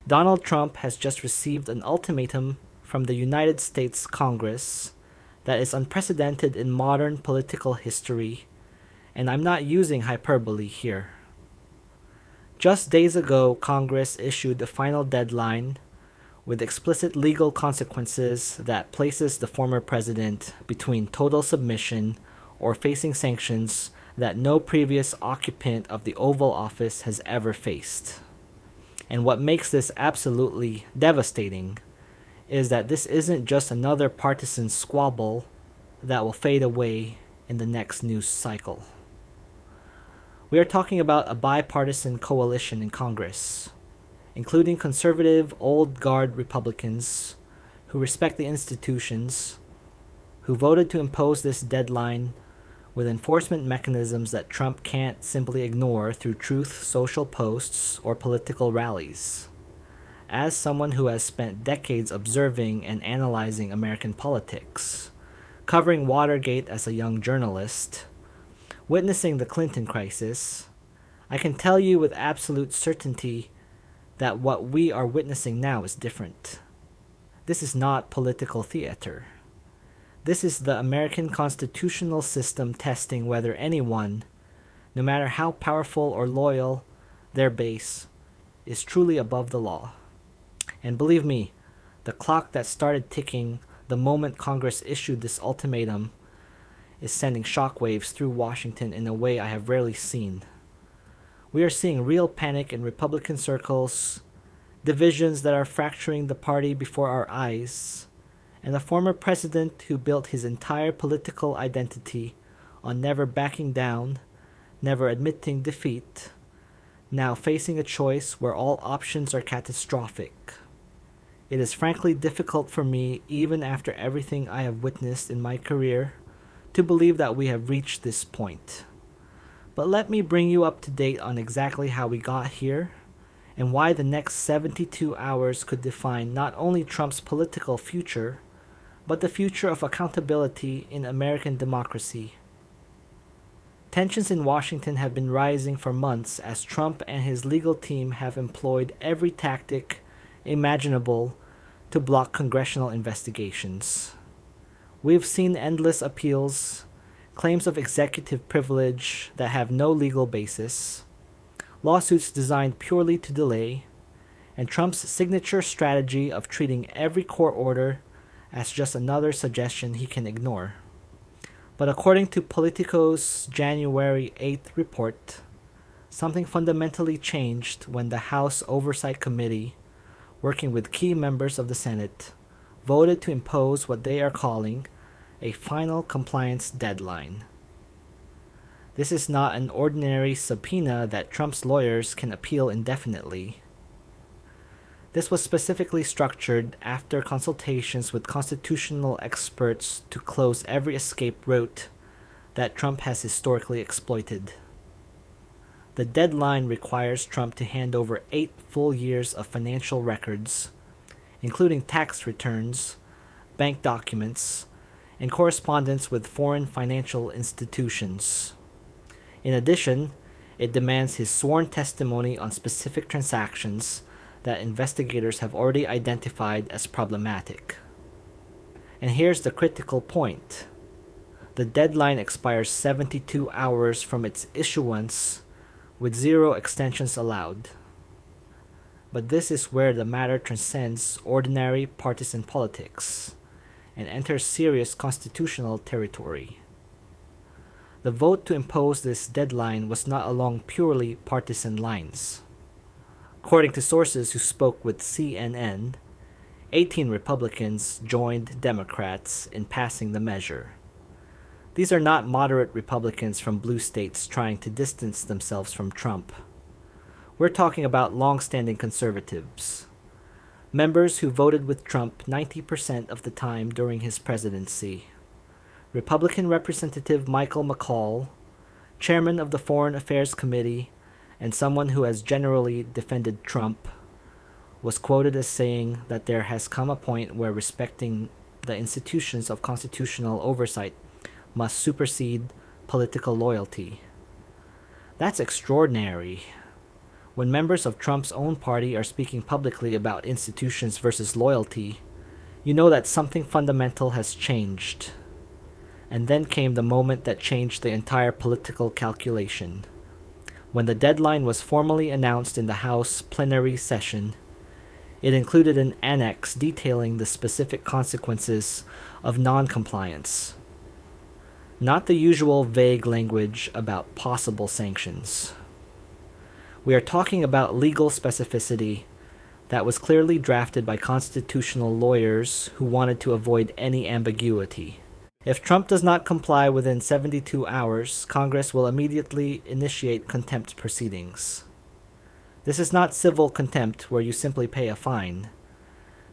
Donald Trump has just received an ultimatum from the United States Congress that is unprecedented in modern political history, and I'm not using hyperbole here. Just days ago, Congress issued a final deadline with explicit legal consequences that places the former president between total submission or facing sanctions that no previous occupant of the Oval Office has ever faced. And what makes this absolutely devastating is that this isn't just another partisan squabble that will fade away in the next news cycle. We are talking about a bipartisan coalition in Congress, including conservative old guard Republicans who respect the institutions, who voted to impose this deadline with enforcement mechanisms that Trump can't simply ignore through truth social posts or political rallies. As someone who has spent decades observing and analyzing American politics, covering Watergate as a young journalist, witnessing the Clinton crisis, I can tell you with absolute certainty that what we are witnessing now is different. This is not political theater. This is the American constitutional system testing whether anyone, no matter how powerful or loyal their base, is truly above the law. And believe me, the clock that started ticking the moment Congress issued this ultimatum is sending shockwaves through Washington in a way I have rarely seen. We are seeing real panic in Republican circles, divisions that are fracturing the party before our eyes, and a former president who built his entire political identity on never backing down, never admitting defeat, now facing a choice where all options are catastrophic. It is frankly difficult for me, even after everything I have witnessed in my career, to believe that we have reached this point. But let me bring you up to date on exactly how we got here, and why the next 72 hours could define not only Trump's political future, but the future of accountability in American democracy. Tensions in Washington have been rising for months as Trump and his legal team have employed every tactic imaginable to block congressional investigations. We've seen endless appeals, claims of executive privilege that have no legal basis, lawsuits designed purely to delay, and Trump's signature strategy of treating every court order as just another suggestion he can ignore. But according to Politico's January 8th report, something fundamentally changed when the House Oversight Committee, working with key members of the Senate, voted to impose what they are calling a final compliance deadline. This is not an ordinary subpoena that Trump's lawyers can appeal indefinitely. This was specifically structured after consultations with constitutional experts to close every escape route that Trump has historically exploited. The deadline requires Trump to hand over 8 full years of financial records, including tax returns, bank documents, and correspondence with foreign financial institutions. In addition, it demands his sworn testimony on specific transactions that investigators have already identified as problematic. And here's the critical point. The deadline expires 72 hours from its issuance, with 0 extensions allowed. But this is where the matter transcends ordinary partisan politics and enters serious constitutional territory. The vote to impose this deadline was not along purely partisan lines. According to sources who spoke with CNN, 18 Republicans joined Democrats in passing the measure. These are not moderate Republicans from blue states trying to distance themselves from Trump. We're talking about long-standing conservatives, members who voted with Trump 90% of the time during his presidency. Republican Representative Michael McCaul, chairman of the Foreign Affairs Committee, and someone who has generally defended Trump, was quoted as saying that there has come a point where respecting the institutions of constitutional oversight must supersede political loyalty. That's extraordinary. When members of Trump's own party are speaking publicly about institutions versus loyalty, you know that something fundamental has changed. And then came the moment that changed the entire political calculation. When the deadline was formally announced in the House plenary session, it included an annex detailing the specific consequences of non-compliance. Not the usual vague language about possible sanctions. We are talking about legal specificity that was clearly drafted by constitutional lawyers who wanted to avoid any ambiguity. If Trump does not comply within 72 hours, Congress will immediately initiate contempt proceedings. This is not civil contempt where you simply pay a fine.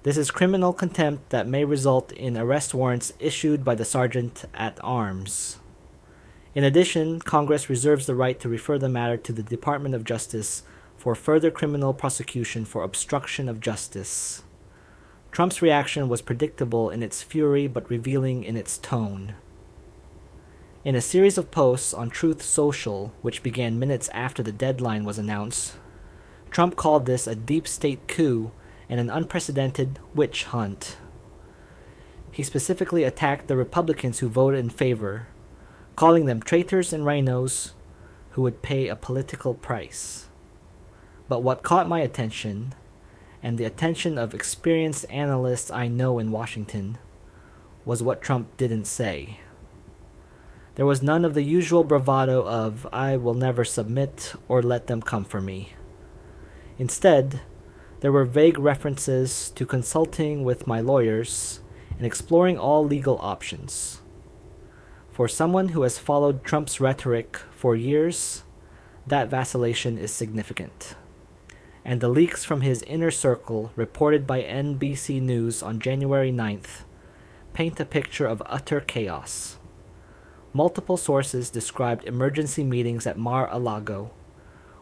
This is criminal contempt that may result in arrest warrants issued by the sergeant at arms. In addition, Congress reserves the right to refer the matter to the Department of Justice for further criminal prosecution for obstruction of justice. Trump's reaction was predictable in its fury but revealing in its tone. In a series of posts on Truth Social, which began minutes after the deadline was announced, Trump called this a deep state coup and an unprecedented witch hunt. He specifically attacked the Republicans who voted in favor, calling them traitors and rhinos who would pay a political price. But what caught my attention, and the attention of experienced analysts I know in Washington, was what Trump didn't say. There was none of the usual bravado of, "I will never submit," or "let them come for me." Instead, there were vague references to consulting with my lawyers and exploring all legal options. For someone who has followed Trump's rhetoric for years, that vacillation is significant. And the leaks from his inner circle, reported by NBC News on January 9th, paint a picture of utter chaos. Multiple sources described emergency meetings at Mar-a-Lago,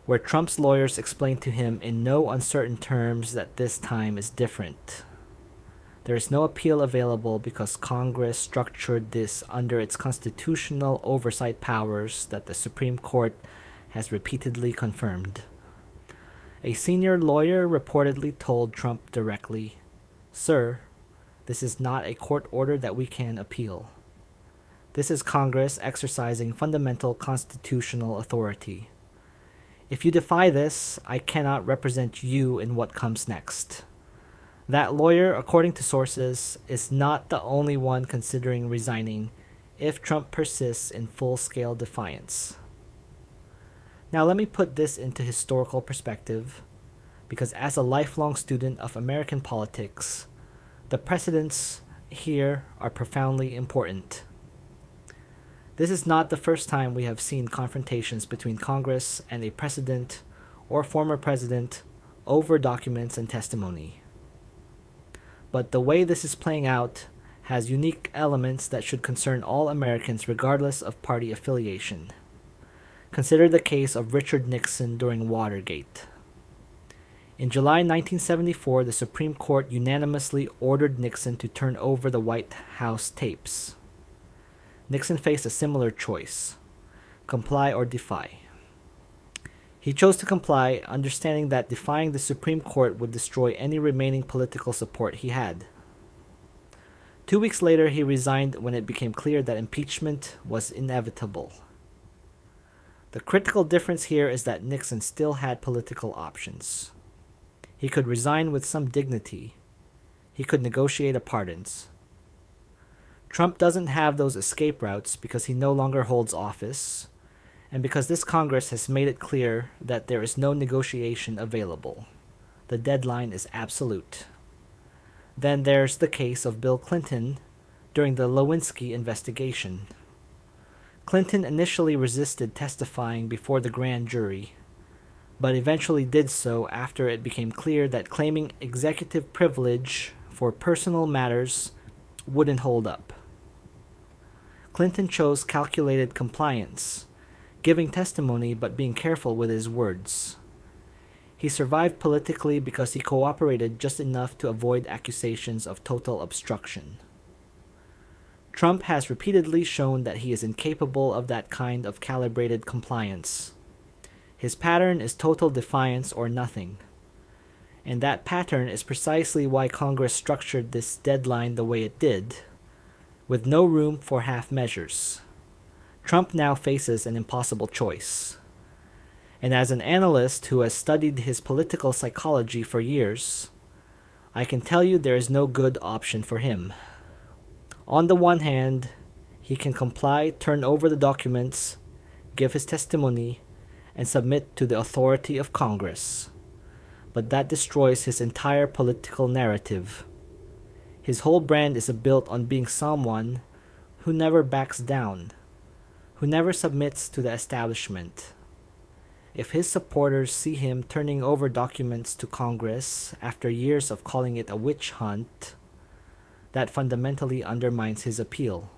where Trump's lawyers explained to him in no uncertain terms that this time is different. There is no appeal available because Congress structured this under its constitutional oversight powers that the Supreme Court has repeatedly confirmed. A senior lawyer reportedly told Trump directly, "Sir, this is not a court order that we can appeal. This is Congress exercising fundamental constitutional authority. If you defy this, I cannot represent you in what comes next." That lawyer, according to sources, is not the only one considering resigning if Trump persists in full-scale defiance. Now let me put this into historical perspective, because as a lifelong student of American politics, the precedents here are profoundly important. This is not the first time we have seen confrontations between Congress and a president or former president over documents and testimony. But the way this is playing out has unique elements that should concern all Americans regardless of party affiliation. Consider the case of Richard Nixon during Watergate. In July 1974, the Supreme Court unanimously ordered Nixon to turn over the White House tapes. Nixon faced a similar choice: comply or defy. He chose to comply, understanding that defying the Supreme Court would destroy any remaining political support he had. 2 weeks later, he resigned when it became clear that impeachment was inevitable. The critical difference here is that Nixon still had political options. He could resign with some dignity. He could negotiate a pardons. Trump doesn't have those escape routes because he no longer holds office, and because this Congress has made it clear that there is no negotiation available. The deadline is absolute. Then there's the case of Bill Clinton during the Lewinsky investigation. Clinton initially resisted testifying before the grand jury, but eventually did so after it became clear that claiming executive privilege for personal matters wouldn't hold up. Clinton chose calculated compliance, giving testimony but being careful with his words. He survived politically because he cooperated just enough to avoid accusations of total obstruction. Trump has repeatedly shown that he is incapable of that kind of calibrated compliance. His pattern is total defiance or nothing. And that pattern is precisely why Congress structured this deadline the way it did, with no room for half measures. Trump now faces an impossible choice. And as an analyst who has studied his political psychology for years, I can tell you there is no good option for him. On the one hand, he can comply, turn over the documents, give his testimony, and submit to the authority of Congress. But that destroys his entire political narrative. His whole brand is built on being someone who never backs down, who never submits to the establishment. If his supporters see him turning over documents to Congress after years of calling it a witch hunt, that fundamentally undermines his appeal.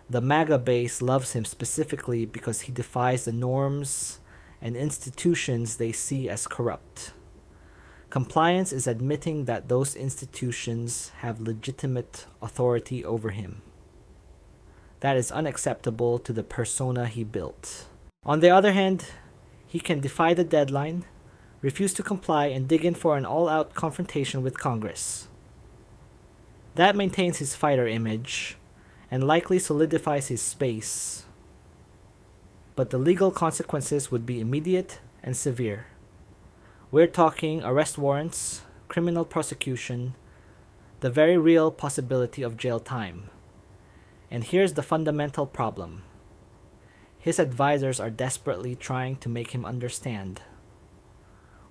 The MAGA base loves him specifically because he defies the norms and institutions they see as corrupt. Compliance is admitting that those institutions have legitimate authority over him. That is unacceptable to the persona he built. On the other hand, he can defy the deadline, refuse to comply, and dig in for an all-out confrontation with Congress. That maintains his fighter image and likely solidifies his space. But the legal consequences would be immediate and severe. We're talking arrest warrants, criminal prosecution, the very real possibility of jail time. And here's the fundamental problem. His advisors are desperately trying to make him understand.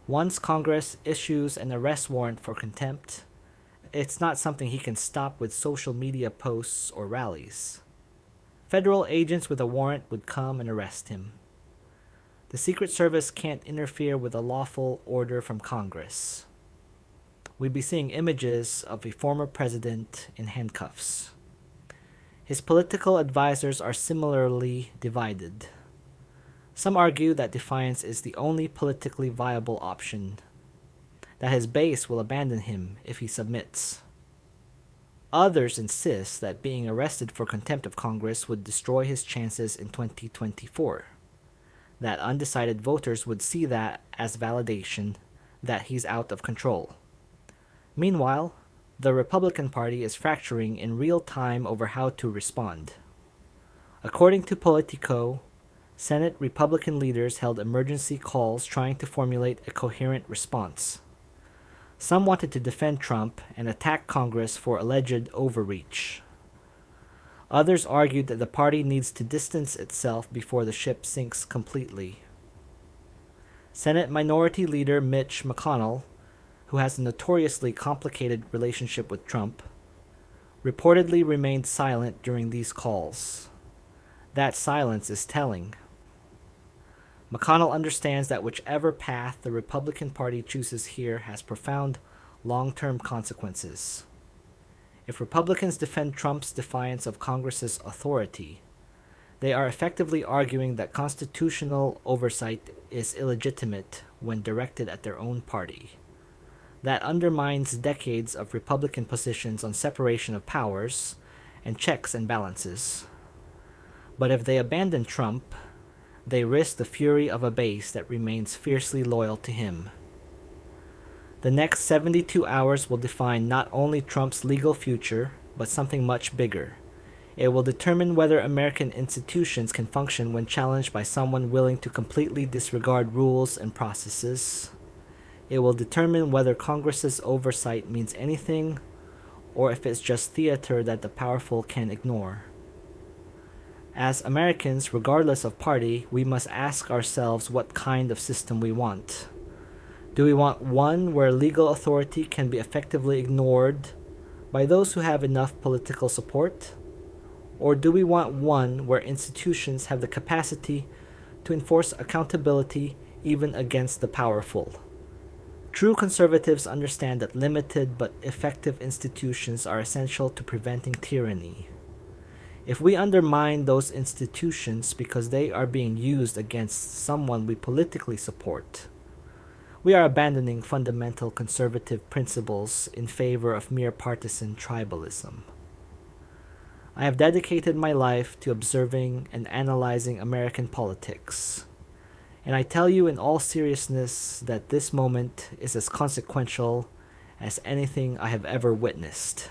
Once Congress issues an arrest warrant for contempt, it's not something he can stop with social media posts or rallies. Federal agents with a warrant would come and arrest him. The Secret Service can't interfere with a lawful order from Congress. We'd be seeing images of a former president in handcuffs. His political advisors are similarly divided. Some argue that defiance is the only politically viable option, that his base will abandon him if he submits. Others insist that being arrested for contempt of Congress would destroy his chances in 2024, that undecided voters would see that as validation that he's out of control. Meanwhile, the Republican Party is fracturing in real time over how to respond. According to Politico, Senate Republican leaders held emergency calls trying to formulate a coherent response. Some wanted to defend Trump and attack Congress for alleged overreach. Others argued that the party needs to distance itself before the ship sinks completely. Senate Minority Leader Mitch McConnell, who has a notoriously complicated relationship with Trump, reportedly remained silent during these calls. That silence is telling. McConnell understands that whichever path the Republican Party chooses here has profound long-term consequences. If Republicans defend Trump's defiance of Congress's authority, they are effectively arguing that constitutional oversight is illegitimate when directed at their own party. That undermines decades of Republican positions on separation of powers and checks and balances. But if they abandon Trump, they risk the fury of a base that remains fiercely loyal to him. The next 72 hours will define not only Trump's legal future, but something much bigger. It will determine whether American institutions can function when challenged by someone willing to completely disregard rules and processes. It will determine whether Congress's oversight means anything, or if it's just theater that the powerful can ignore. As Americans, regardless of party, we must ask ourselves what kind of system we want. Do we want one where legal authority can be effectively ignored by those who have enough political support? Or do we want one where institutions have the capacity to enforce accountability even against the powerful? True conservatives understand that limited but effective institutions are essential to preventing tyranny. If we undermine those institutions because they are being used against someone we politically support, we are abandoning fundamental conservative principles in favor of mere partisan tribalism. I have dedicated my life to observing and analyzing American politics, And I tell you in all seriousness that this moment is as consequential as anything I have ever witnessed.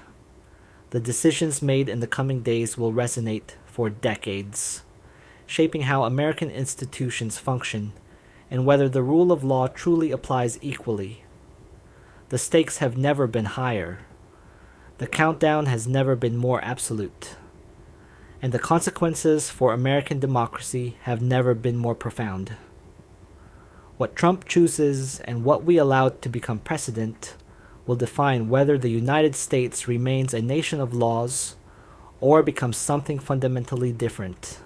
The decisions made in the coming days will resonate for decades, shaping how American institutions function and whether the rule of law truly applies equally. The stakes have never been higher. The countdown has never been more absolute. And the consequences for American democracy have never been more profound. What Trump chooses and what we allow to become precedent will define whether the United States remains a nation of laws or becomes something fundamentally different.